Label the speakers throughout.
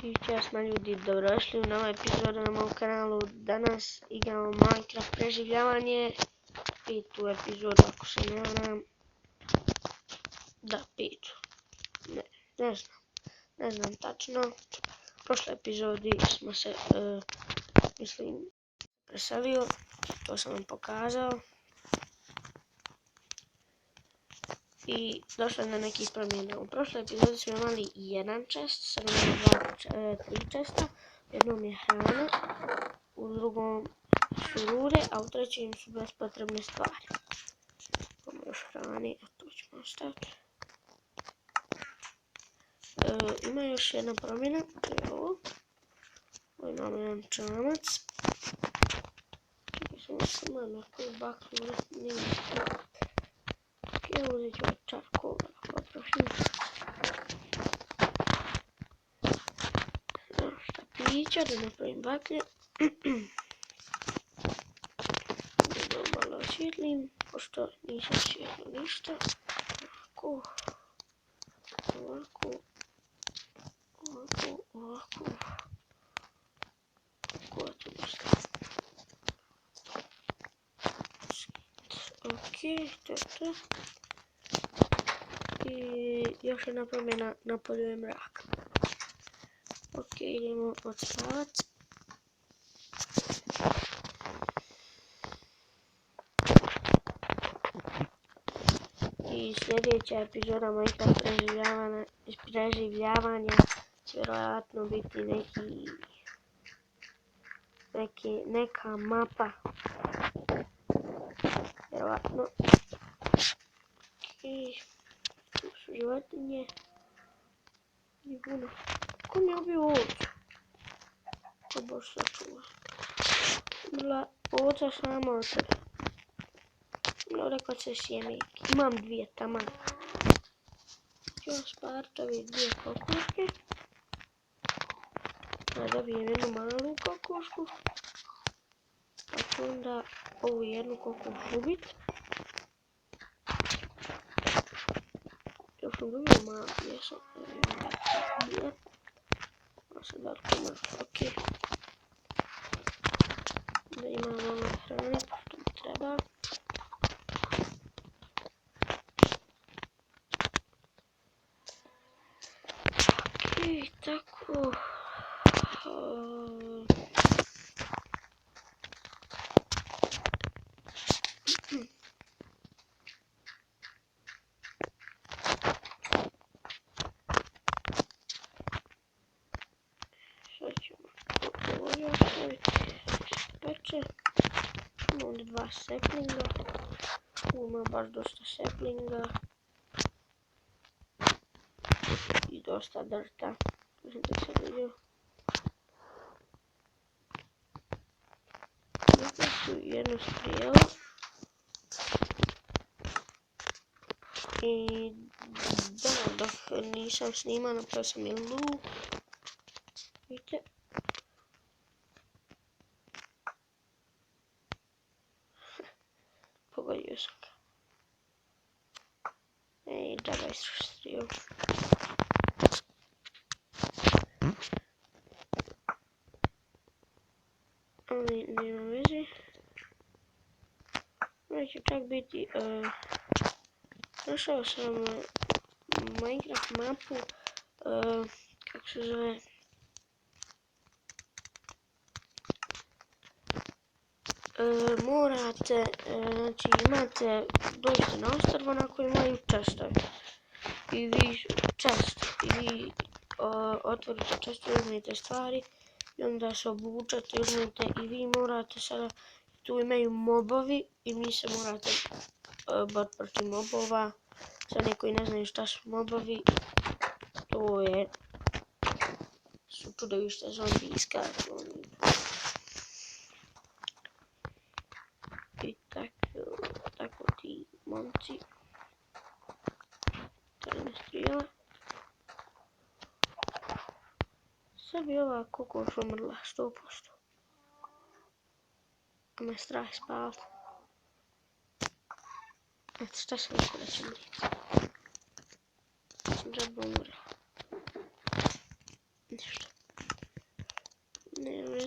Speaker 1: I časna ljudi, dobrodošli u novu epizodu na mom kanalu. Danas igramo Minecraft preživljavanje, 5. epizodu ako se ne varam. Da, 5. Ne znam tačno. U prošloj epizodi smo se, preselio, to sam vam pokazao. I došlo je do nekih promjena. U prošloj epizodi smo imali jedan chest, sad imamo 3 chesta. U jednom je hrana, u drugom su rude, a u trećem su bespotrebne stvari. Imamo još hrani, a to ćemo ostaviti. Ima još jedna promjena, to je ovo. Ovo imamo jedan čamac. Čekaj sam na koju baklu, nije isto. Ok, uzet ću čarkova da potrošim. Štapića da napravim baklje. Da malo osvjetlim, pošto nisam osvjetlio ništa. Ovako. Ok, to je to. I još jedna promjena, na polju je mrak. Ok, idemo odspavati. I sljedeća epizoda Minecraft preživljavanja će vjerojatno biti neka mapa. Vjerojatno. Ok, tu su životinje. I puno. Ko mi je ubio ovcu? Ko boš sačuva. Bila ovca sama od sebe. Ovdje kod se sjemejki. Imam 2 taman. Ću sparati ove 2 kokoške. Da dobijem jednu malu kokošku. Pa ću onda ovu jednu kokošu ubiti. Još sam dobio malu, jesam. Ovo sam daleko malo, ok. Da imam ono hrane, što mi treba. Ok, tako. Sad ćemo ovdje ostaviti peče. Imamo ovdje 2 saplinga. Ima baš dosta saplinga. I dosta drta. Mislim da sam vidio. Ovdje su jedno strijelo. I da, dok nisam snimao, napravio sam i luk. Vidite. Pogodio sam ga. Ej, da ga isustrio. Ali nema veze. Možda će čak biti... Našao sam Minecraft mapu, kako se zove, morate, znači imate, dođete na ostrvo na kojem imaju čestovi i vi otvorite čestovi, uzmete stvari i onda se obučete, uzmete i vi morate sada, tu imaju mobovi i mi se morate boriti protiv mobova. Za one koji ne znaju šta su mobovi, to su čudovišta zombijska. I tako ti momci. Crvena strijela. Sad bi ova kokoš umrla 100%. A me strah spavati. Eto, šta sam rekao da će umriti. Sam žadba umrla. Ništa.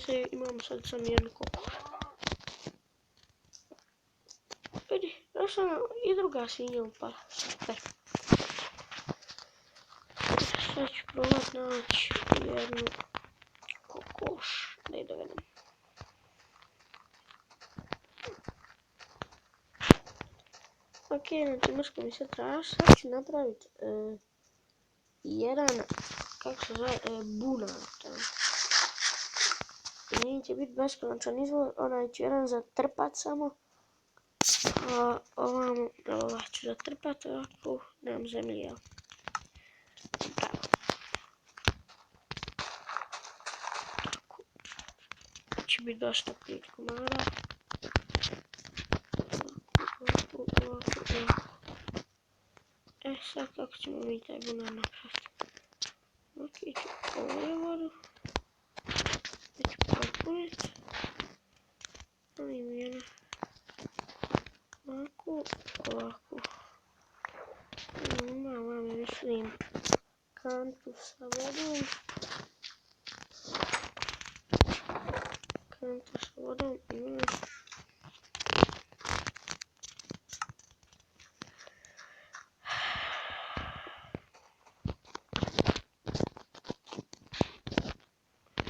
Speaker 1: veze, imamo sad samo jednu kokoš. Vidi, došla nam i druga svinja upala. Super. Sad ću probat naći jednu kokoš. Da je dovedem. Ok, znači mrško mi se traži. Sad ću napraviti jedan, kako se zove, bunar. Nije će biti beskonačan izvor, onaj ću jedan zatrpat samo. A ovamo, ovaj ću zatrpat ovako, nemam zemlje, jel? Tako. Će biti dosta 5 komara. Ovako. E sad kako ćemo mi taj bunar napraviti? Ok, ću ovdje vodu. Ću popuniti. Ovim jedna. Ovako. Mama mislim kantu sa vodom. Imam.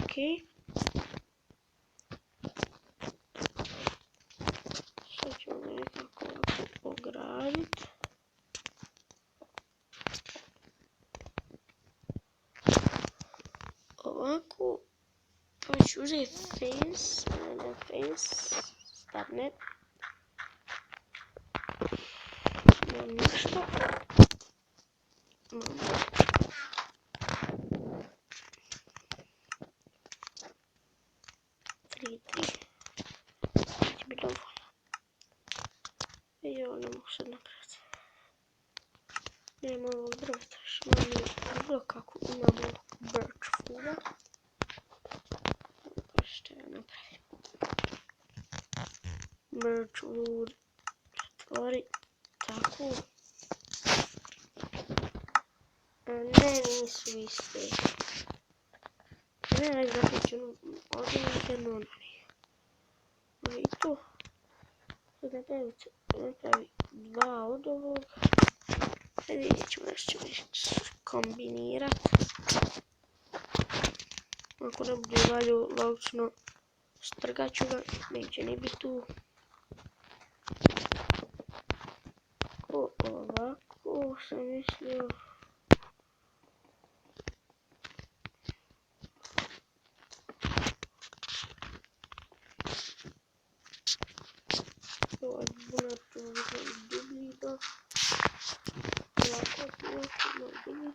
Speaker 1: Ok. Sad ćemo ga nekako ovako ograditi. Ovako. Pa ću uzeti fence, starnet. Imam nešto. Će biti dovoljno. I ovo ne mogu sad napraviti. Nema ovog drveta, što imam bilo kako imamo birch fooda. Što ja napravim? Birch wood. Stvori. Tako. Ne, nisu iste. Ne, zapiću ovdje jedno onani. I to. Sad napravi dva od ovog. Sad vidjet ćemo da ćemo kombinirat. Ako ne bude valju logično strgat ću ga, neće ni biti tu. Ovako sam mislio. Ovaj bunar tu uzem dublji do. Ovako tu uzem dublji.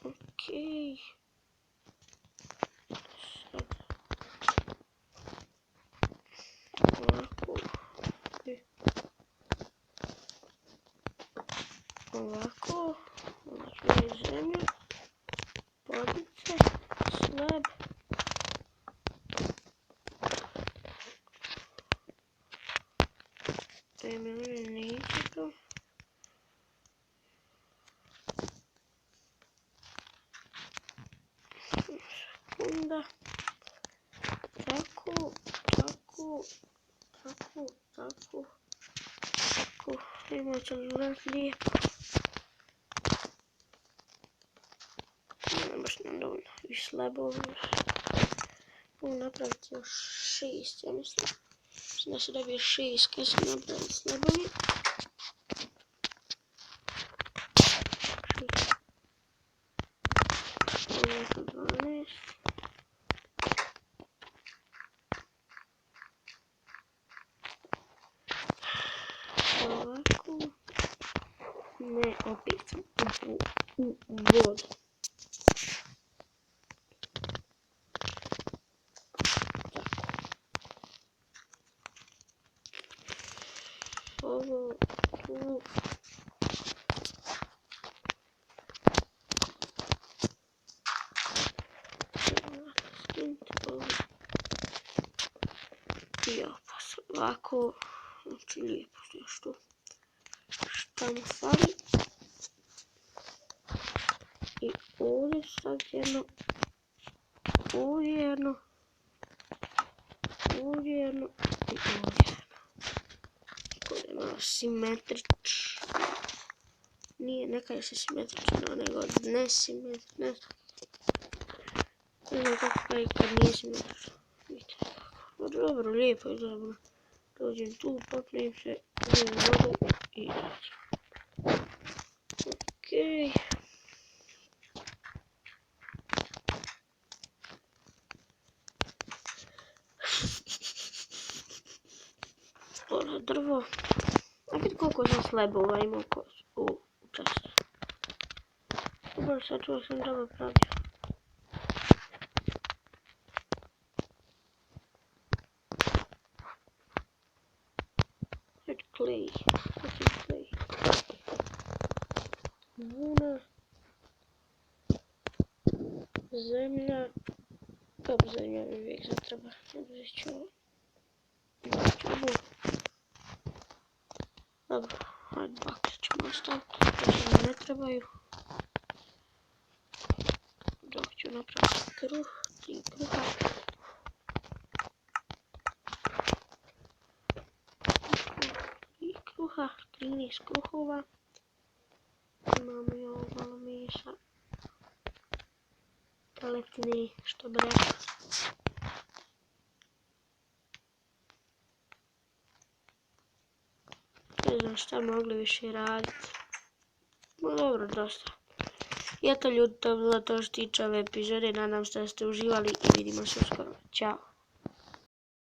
Speaker 1: Okej. Ovako. Znači je zemlja. Podice. Slab. Neće to. Sekunda. Tako. Vidimo će li izgledati lijepo. Ne baš nam dovoljno više slabova. Mogu napraviti još 6, ja mislim. Da se dobije 6 kad se napravi slabovi. Ovo je 12. Ovako. Ne, opet u vodu. I ovako, znači lijepo nešto. Šta mu fali? I ovdje sad jedno, ovdje jedno, ovdje jedno i ovdje jedno. Koje je malo simetrično. Nije, neka je se simetrično, nego nesimetrično. Ne znam kako kaj kad nije simetrično. Vidite kako. Dobro, lijepo je dobro. Dođem tu, popnem se, uzem vodu i izađem. Okej. Ono drvo. A vidi koliko sam slebova imao u času. Dobro, sad čuo sam dobro pravio. Clay. Clay. Vuna. Zemlja. Dobro, zemlja mi uvijek zatreba. Uzet ću ovo. Dobro, hajde bakle ćemo ostaviti. To se mi ne trebaju. Dok ću napraviti kruh. 3 kruha. Kruha, 13 kruhova. Imamo i ovo malo mesa. Teletine, što bi rekao. Ne znam šta mogli više raditi. No dobro, dosta. I eto ljudi, to je bilo to što tiče ove epizode. Nadam se da ste uživali i vidimo se uskoro. Ćao.